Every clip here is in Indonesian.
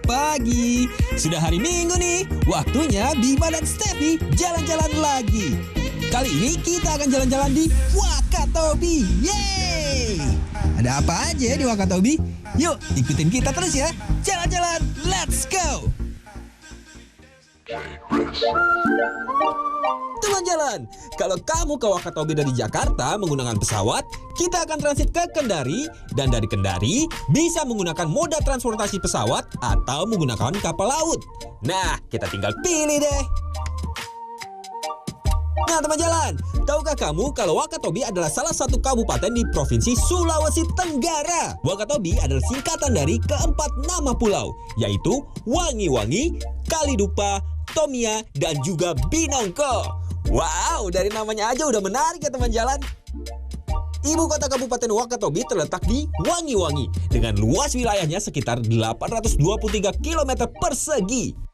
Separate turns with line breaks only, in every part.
pagi. Sudah hari Minggu nih, waktunya Bima dan Steffi jalan-jalan lagi. Kali ini kita akan jalan-jalan di Wakatobi. Yeay! Ada apa aja di Wakatobi? Yuk, ikutin kita terus ya. Jalan-jalan, let's go! Teman jalan, kalau kamu ke Wakatobi dari Jakarta menggunakan pesawat, kita akan transit ke Kendari, dan dari Kendari bisa menggunakan moda transportasi pesawat atau menggunakan kapal laut. Nah, kita tinggal pilih deh. Nah teman jalan, tahukah kamu kalau Wakatobi adalah salah satu kabupaten di Provinsi Sulawesi Tenggara? Wakatobi adalah singkatan dari keempat nama pulau, yaitu Wangi-Wangi, Kalidupa, Tomia, dan juga Binongko. Wow, dari namanya aja udah menarik ya teman jalan. Ibu kota Kabupaten Wakatobi terletak di Wangi-Wangi dengan luas wilayahnya sekitar 823 km persegi.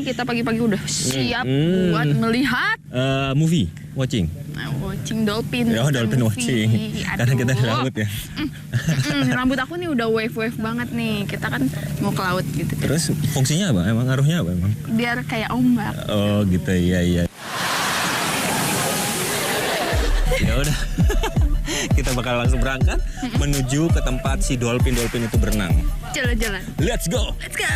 Kita pagi-pagi udah siap buat melihat
movie watching.
Watching dolphin.
Ya, dolphin watching. Karena kita di laut ya.
Rambut aku nih udah wave-wave banget nih. Kita kan mau ke laut gitu.
Terus fungsinya apa? Emang ngaruhnya apa emang?
Biar kayak ombak.
Oh gitu, iya. Ya udah. Kita bakal langsung berangkat menuju ke tempat si dolphin itu berenang.
Jalan-jalan.
Let's go.
Let's go.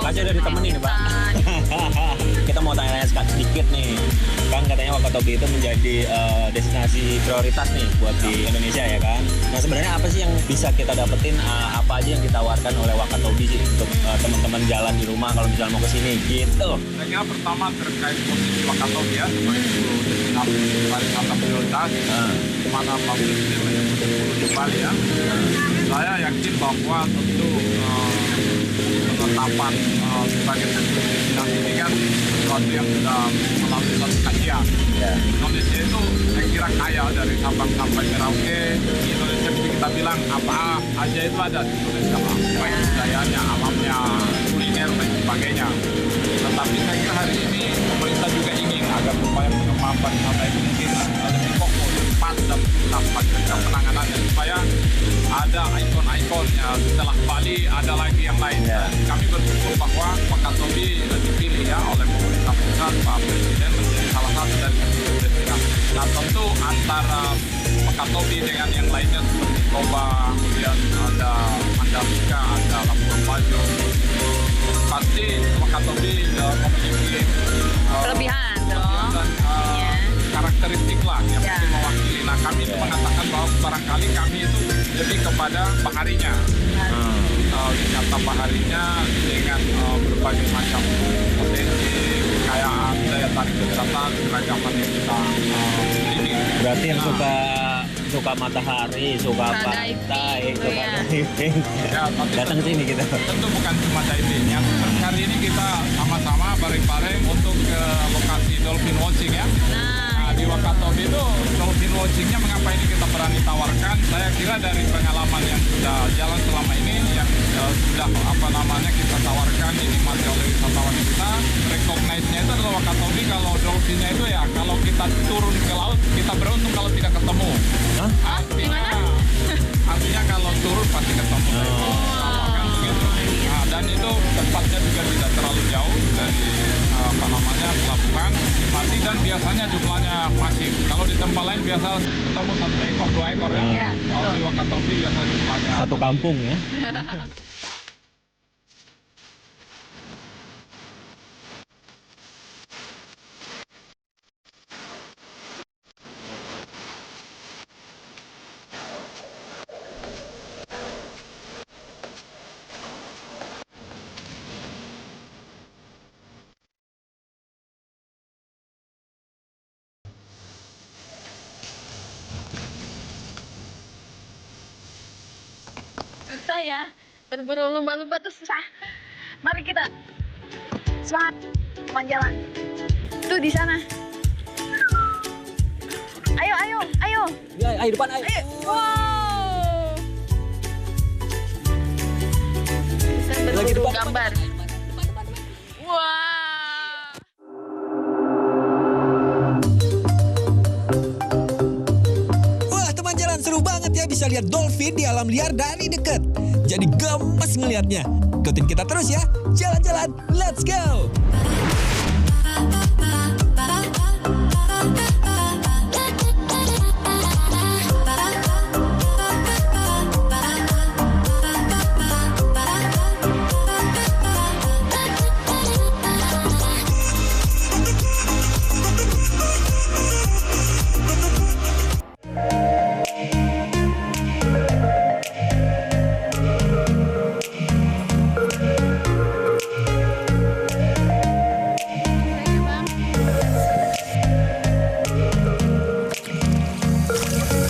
Makasih udah ditemenin nih Pak. Kita mau tanya-tanya sedikit nih. Kan katanya Wakatobi itu menjadi destinasi prioritas nih buat di Indonesia ya kan. Nah sebenarnya apa sih yang bisa kita dapetin, apa aja yang ditawarkan oleh Wakatobi sih untuk teman-teman jalan di rumah kalau misalnya mau ke sini gitu.
Saya kira pertama terkait posisi Wakatobi ya sebagai destinasi pariwisata prioritas di mana Pak Presiden menyebut di Bali ya. Saya yakin bahwa tentu penetapan sebagai destinasi ini kan sesuatu yang sudah melalui satu kajian. Indonesia itu saya kira kaya dari Sabang sampai Merauke. Di Indonesia bisa kita bilang apa aja itu ada di Indonesia, baik budayanya, alamnya, kuliner dan sebagainya. Tetapi saya kira hari ini pemerintah juga ingin agar supaya pengembangan pariwisata itu mungkin lebih fokus, cepat dan tuntas bagi penanganannya supaya ada ikon-ikonnya. Setelah Bali ada lagi yang lain. Kami bersyukur bahwa Wakatobi dipilih ya oleh pemerintah pusat, Pak Presiden menjadi salah satu dari destinasi. Nah tentu antara Wakatobi dengan yang lainnya seperti Toba, kemudian ada Mandalika, ada Labuan Bajo, pasti Wakatobi memiliki
kelebihan dong
dan karakteristik lah yang mungkin mewakili. Nah kami itu mengatakan bahwa barangkali kami itu lebih kepada baharinya, wisata baharinya dengan berbagai macam potensi, kekayaan, daya tarik wisata, keragaman yang kita miliki.
Berarti yang suka matahari, suka pantai, suka diving, datang sini kita.
Tentu bukan cuma diving ya. Hari ini kita sama-sama bareng-bareng untuk ke lokasi dolphin watching ya. Nah, di Wakatobi itu dolphin watchingnya mengapa ini kita berani tawarkan? Saya kira dari pengalaman yang sudah jalan selama ini, yang sudah kita tawarkan dinikmati oleh wisatawan kita, recognize-nya itu adalah Wakatobi. Kalau dolphinnya itu ya, kalau kita turun ke laut, kita beruntung kalau tidak ketemu. Artinya kalau turun pasti ketemu. Kan begitu. Nah, dan itu tempatnya juga tidak terlalu jauh dari pelabuhan mati, dan biasanya jumlahnya masif. Kalau di tempat lain biasa ketemu 1 ekor 2 ekor ya. Kalau di Wakatobi biasa jumlahnya
satu kampung ya.
ya. Berburu lumba-lumba tuh susah. Mari kita semangat teman jalan. Tuh di sana. Ayo, ayo, ayo.
Ya, ayo depan, ayo.
Ayo. Wow. Bisa berburu gambar. Wah.
Wah, teman jalan seru banget ya bisa lihat dolphin di alam liar dari dekat. Jadi gemes ngelihatnya. Ikutin kita terus ya. Jalan-jalan, let's go.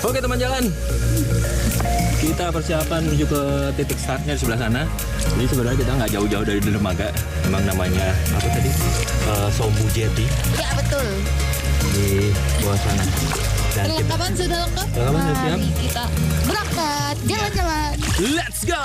Oke teman jalan, kita persiapan menuju ke titik startnya di sebelah sana. Jadi sebenarnya kita nggak jauh-jauh dari dermaga. Memang namanya apa tadi? Sombu Jetty.
Ya betul.
Di bawah sana. Dan
Perlengkapan sudah lengkap.
Perlengkapan sudah siap.
Mari kita berangkat jalan-jalan.
Let's go.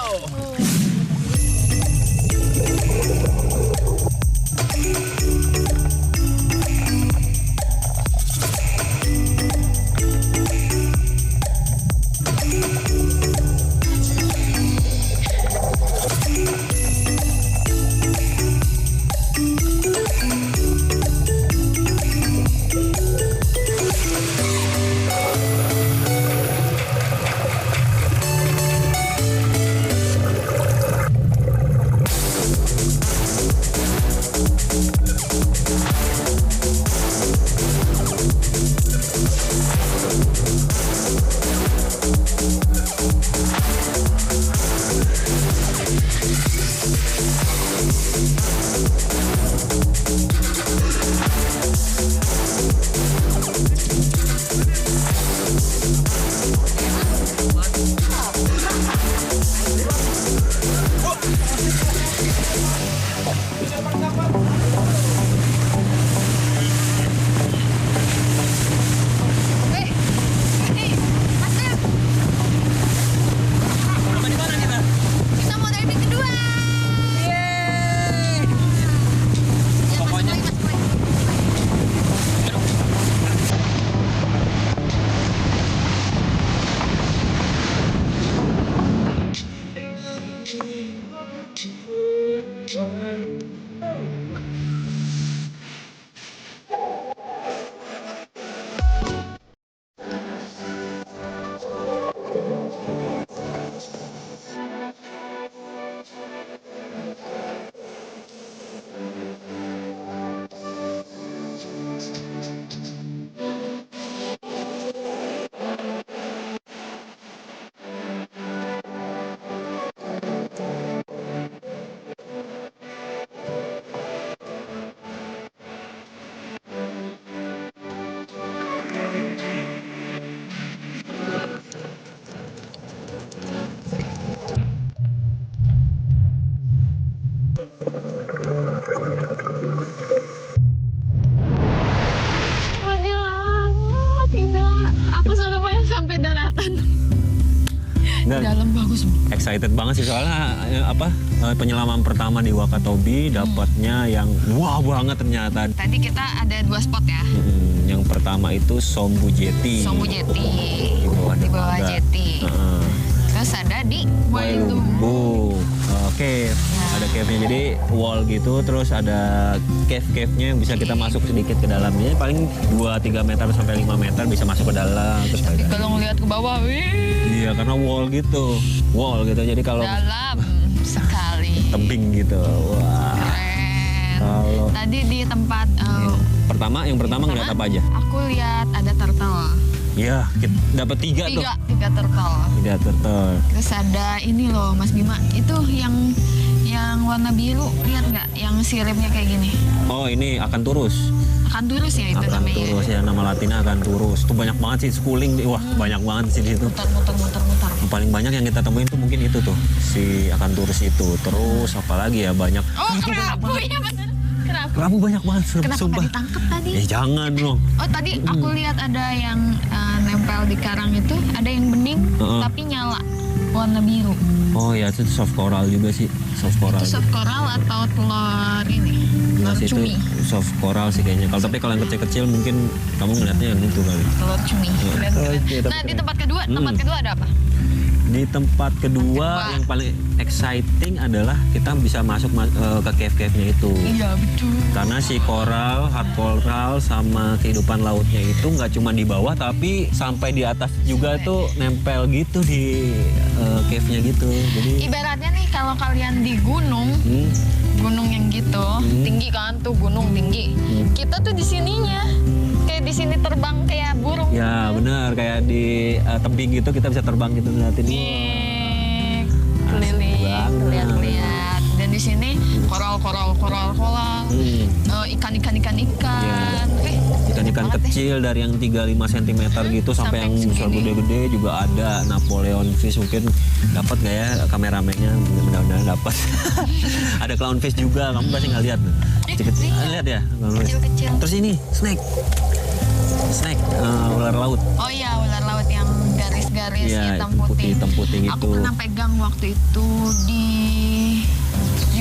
Dalam bagus.
Excited banget sih soalnya penyelaman pertama di Wakatobi dapatnya yang wah banget ternyata.
Tadi kita ada 2 spot ya.
Yang pertama itu Sombu Jetty.
Sombu Jetty.
Di bawah
Jetty. Terus ada di
Wailumbu. Cave. Ada cave-nya jadi wall gitu, terus ada cave-cave-nya yang bisa kita masuk sedikit ke dalamnya. Paling 2-3 meter sampai 5 meter bisa masuk ke dalam. Terus
tapi kalau ngelihat ke bawah, wih.
Iya, karena wall gitu. Jadi kalau
dalam sekali.
tebing gitu. Wah.
Keren.
Kalau
tadi di tempat
yang pertama ngeliat apa aja?
Aku lihat ada turtle.
Iya, dapat 3 tuh.
3 turtle.
3 turtle.
Terus ada ini loh Mas Bima, itu yang warna biru, lihat nggak? Yang siripnya kayak gini.
Oh, ini akan turus.
Akan turus ya itu
Akan
namanya.
turus ya, nama latinnya akan turus. Itu banyak banget sih schooling. Wah, banyak banget sih di situ.
Muter.
paling banyak yang kita temuin tuh mungkin itu tuh si Acanthurus itu. Terus apalagi ya banyak.
Oh, kerapu ya bener.
Kerapu banyak banget.
Kenapa
Sumpah.
nggak ditangkap tadi?
Jangan dong.
Oh tadi aku lihat ada yang nempel di karang itu, ada yang bening tapi nyala warna biru.
Oh ya itu soft coral juga sih, soft coral.
Itu soft coral atau telur ini? Telur
Itu
cumi.
soft coral sih kayaknya. Tapi kalau yang kecil-kecil mungkin kamu ngeliatnya yang itu kali.
Telur cumi. Keren, keren.
Oke, tapi
Nah di
keren.
tempat kedua ada apa?
Di tempat kedua yang paling exciting adalah kita bisa masuk ke cave-cave-nya itu.
Iya betul.
Karena si koral, hard coral sama kehidupan lautnya itu nggak cuma di bawah tapi sampai di atas juga tuh nempel gitu di cave-nya gitu. Jadi
Ibaratnya nih kalau kalian di gunung, gunung yang gitu, tinggi kan tuh gunung tinggi. Kita tuh di sininya, kayak di sini terbang kayak burung.
ya benar kayak di tebing gitu kita bisa terbang gitu ngeliatin.
Nih, keliling,
banget.
lihat-lihat. Dan di sini koral, ikan.
Iya. Ikan-ikan
banget deh.
kecil dari yang 3-5 cm gitu sampai yang besar
segini.
gede-gede juga ada. Napoleon fish mungkin dapat nggak ya kameramennya, mudah-mudahan dapat. Ada clownfish juga, kamu pasti nggak lihat. Kecil-kecil, lihat ya. clownfish.
Kecil-kecil.
Terus ini snake, ular laut.
Oh iya, ular laut yang garis-garis
Iya,
hitam putih.
hitam putih
Aku
gitu.
pernah pegang waktu itu di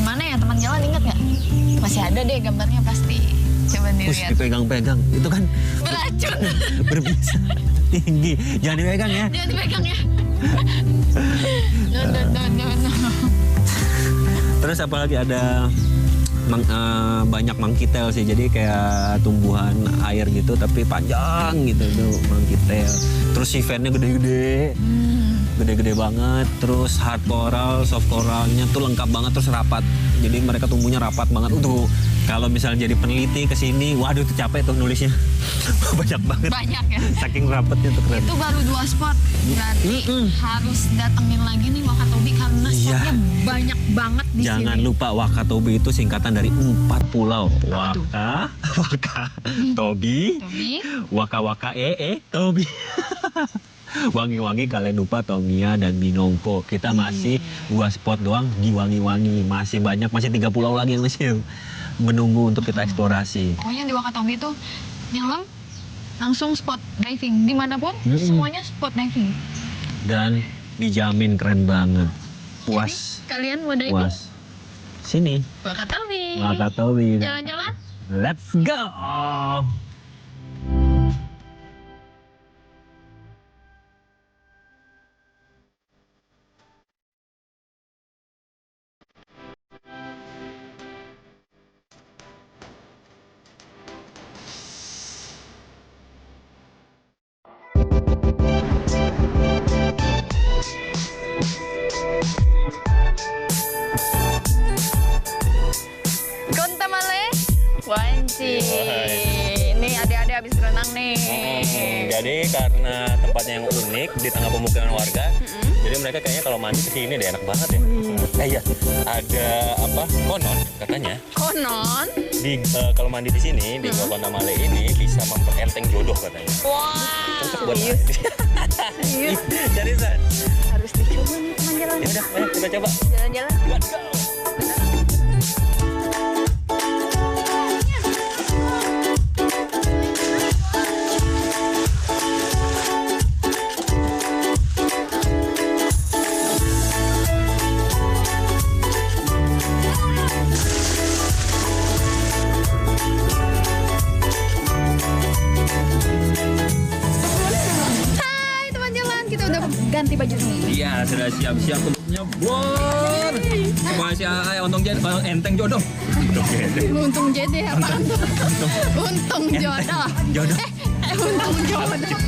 mana ya, teman jalan, ingat nggak? Masih ada deh gambarnya pasti. Coba
Push
dilihat.
dipegang-pegang, itu kan
Beracun.
berbisa tinggi. Jangan dipegang ya.
Jangan dipegang ya. No.
Terus apalagi ada banyak monkey tail sih, jadi kayak tumbuhan air gitu tapi panjang gitu tuh monkey tail. Terus si fan-nya gede-gede, gede-gede banget. Terus hard coral, soft coralnya tuh lengkap banget, terus rapat. Jadi mereka tumbuhnya rapat banget. Kalau misalnya jadi peneliti ke sini, waduh tuh capek tuh nulisnya. Banyak banget.
Banyak ya.
Saking rapatnya tuh keren.
Itu baru 2 spot. Berarti harus datengin lagi nih Wakatobi karena
Iya.
spotnya banyak banget di
Jangan
sini.
lupa Wakatobi itu singkatan dari 4 pulau.
tuh?
Tobi,
Tobi.
Waka Tobi. Wangi-wangi kalian lupa Tomia dan Minongko. Kita masih 2 spot doang di Wangi-wangi. Masih banyak, masih 3 pulau lagi yang masih menunggu untuk kita eksplorasi.
Pokoknya di Wakatobi itu nyelam langsung spot diving dimanapun semuanya spot diving.
Dan dijamin keren banget. Puas,
Kalian mau diving?
puas. Sini,
Wakatobi.
Wakatobi.
Jalan-jalan.
Let's go.
Gontamale. Wanci. Ini adik-adik habis berenang nih.
Jadi karena tempatnya yang unik di tengah pemukiman warga, jadi mereka kayaknya kalau mandi ke sini deh enak banget ya. Iya, ada apa? Konon katanya
Konon.
di kalau mandi di sini di Gontamale ini bisa memperenteng jodoh katanya.
Wow.
Cocok buat
Serius.
Ih, seriusan.
Harus dicoba nih teman jalan.
Ya udah, ayo kita coba.
Jalan-jalan.
Let's go.
Hai teman jalan, kita udah ganti baju nih.
Iya, sudah siap-siap untuk nyebur. Masih untung enteng jodoh.
Untung jede apaan tuh? Untung jodoh.
Jodoh.
Untung jodoh.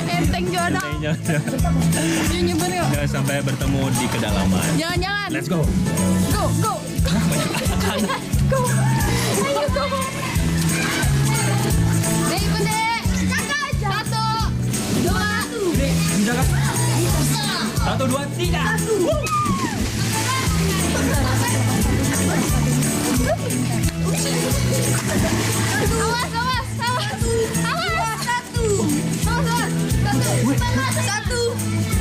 Enteng jodoh. Yuk nyebur yuk.
Jangan sampai bertemu di kedalaman.
Jalan-jalan.
Let's go.
Go, go. Go. Ayo go. Dek, ikut dek. Kakak aja. 1, 2,
Ini menjaga. 1, 2, 3.
Awas, awas, awas. Awas. 1,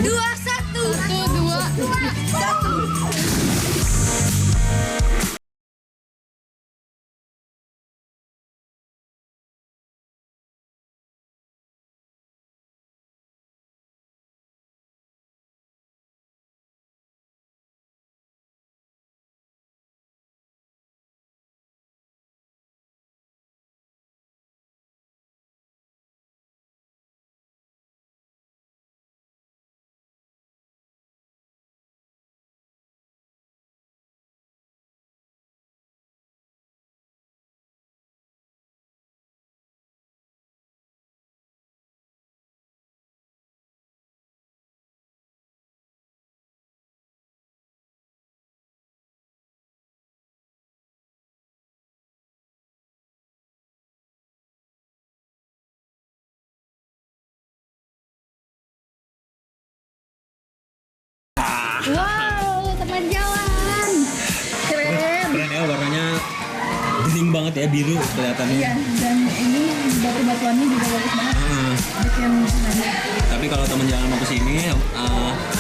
2, 1.
ya, biru kelihatannya.
Iya, dan ini batu-batuannya juga bagus banget. Bikin
Tapi kalau teman jalan mau kesini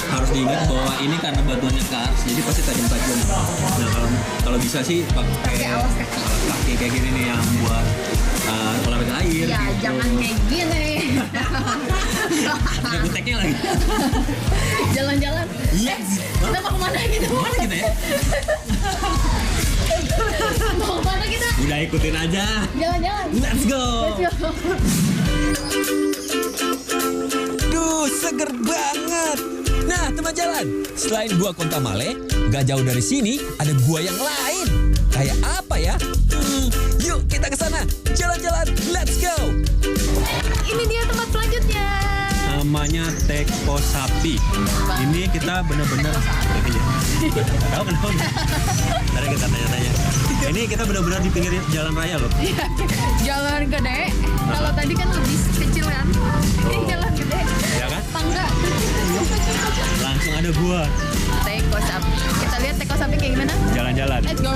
harus diingat bahwa ini karena batuannya keras, jadi pasti tajam-tajam. Nah kalau bisa sih pakai
alas kaki.
alas kaki kayak gini nih yang buat olahraga air.
Ya,
gitu.
jangan kayak gini.
Ada buteknya lagi.
Jalan-jalan.
Yes.
Kita mau kemana gitu?
Mana kita ya?
Mau kemana kita?
Udah ikutin aja.
Jalan-jalan.
Let's go.
Let's go.
Duh, seger banget. Nah, teman jalan, selain gua Kontamale, gak jauh dari sini ada gua yang lain. Kayak apa ya? Yuk kita ke sana. Jalan-jalan, let's go.
Ini dia tempat selanjutnya.
Namanya Teko Sapi. Ini kita benar-benar tahu kenapa? Ntar kita tanya-tanya. Ini kita benar-benar di pinggir jalan raya loh.
Jalan gede. Kalau tadi kan lebih kecil kan. Ini jalan gede.
Ya kan?
Tangga.
Langsung ada gua.
Teko sapi. Kita lihat teko sapi kayak gimana?
Jalan-jalan.
Let's go.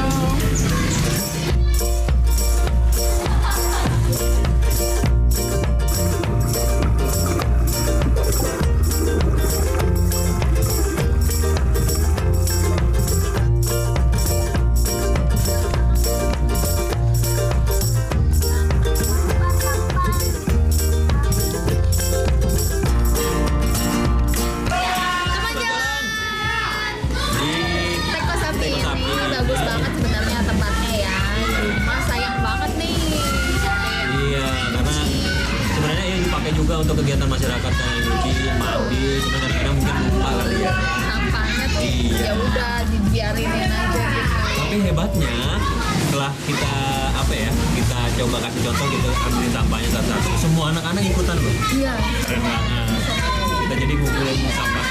Teko sapi ini bagus banget sebenarnya tempatnya ya. Cuma sayang banget nih.
Iya, karena sebenarnya ini dipakai juga untuk kegiatan masyarakat kayak nyuci, mandi, cuma kadang-kadang mungkin lupa kali ya.
Sampahnya tuh
Iya.
ya udah dibiarinin aja gitu.
Tapi hebatnya setelah kita kita coba kasih contoh gitu, ambilin sampahnya satu-satu, semua anak-anak ikutan loh.
Iya.
Keren banget. Kita jadi ngumpulin sampah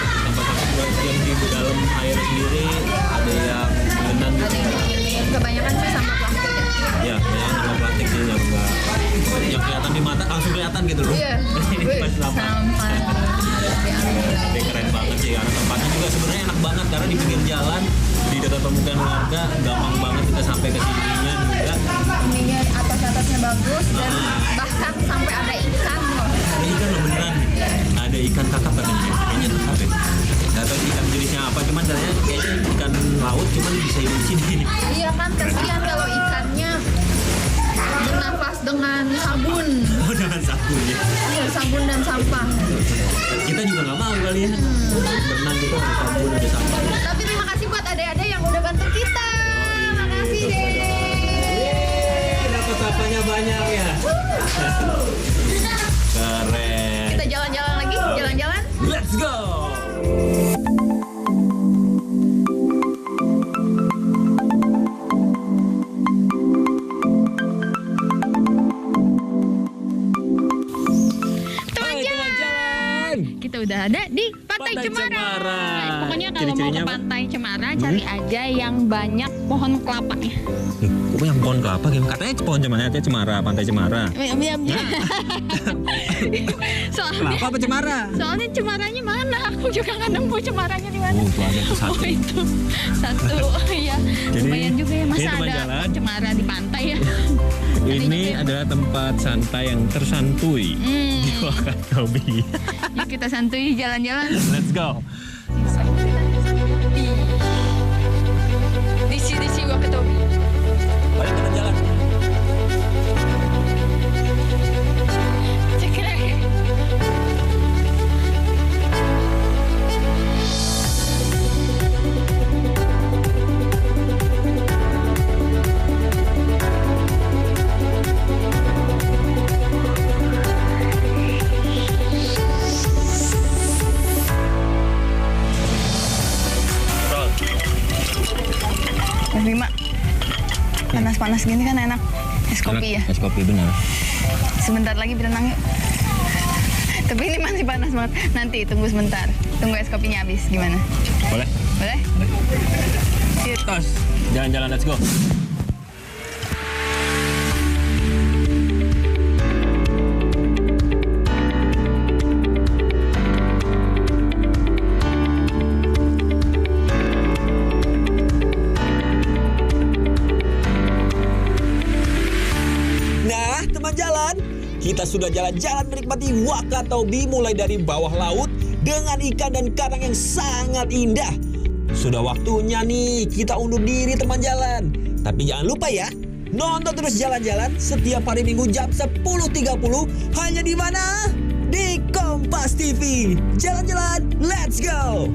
yang di dalam air sendiri, ada yang berenang
Ada
gitu.
yang kebanyakan sih sampah plastik ya.
Ya, banyak sampah plastik sih yang enggak yang kelihatan di mata langsung kelihatan gitu loh.
Iya.
Ini pas sampah.
Sampah harus diambil.
Tapi keren banget sih karena tempatnya juga sebenarnya enak banget karena di pinggir jalan di dekat pemukiman warga gampang banget kita sampai ke sininya juga.
Ininya atas-atasnya bagus dan bahkan sampai ada ikan loh.
Ada ikan loh beneran. Ada ikan kakap katanya. Kayaknya kakap ya. Nggak tahu ikan jenisnya apa, cuman katanya kayaknya ikan laut cuman bisa hidup di sini.
Iya kan, kasihan kalau ikannya bernafas dengan sabun.
Oh dengan sabun ya.
Iya, sabun dan sampah.
Kita juga nggak mau kali ya. Berenang gitu ada sabun ada sampah.
Tapi terima kasih buat adik-adik yang udah bantu kita. Makasih deh.
Dapat sampahnya banyak ya. Keren.
Kita jalan-jalan lagi, jalan-jalan.
Let's go.
Kita udah ada di Pantai Cemara. Pokoknya kalau mau ke
Ciri-cirinya apa?
Pantai Cemara cari aja yang banyak pohon kelapanya.
Kok yang pohon kelapa gitu? Katanya pohon cemara, Pantai Cemara.
Soalnya
Kelapa apa cemara?
soalnya cemaranya mana? Aku juga nggak nemu cemaranya di mana.
Oh, itu ada tuh satu.
Oh, itu satu. Ya,
Jadi,
lumayan juga ya.
ini
Masa
teman
ada
jalan.
cemara di pantai ya?
Ini adalah tempat santai yang tersantui di Wakatobi.
Yuk kita santuy jalan-jalan.
Let's go.
Disi Wakatobi.
Ayo kita jalan.
Cekrek. Bima, panas-panas gini kan enak es kopi ya.
Es kopi benar.
Sebentar lagi berenang yuk. Tapi ini masih panas banget. Nanti tunggu sebentar. Tunggu es kopinya habis. Gimana?
Boleh?
Boleh? Yuk.
Tos. Jalan-jalan, let's go.
Nah teman jalan, kita sudah jalan-jalan menikmati Wakatobi mulai dari bawah laut dengan ikan dan karang yang sangat indah. Sudah waktunya nih kita undur diri teman jalan. Tapi jangan lupa ya, nonton terus jalan-jalan setiap hari Minggu jam 10.30 hanya di mana? Di Kompas TV. Jalan-jalan, let's go!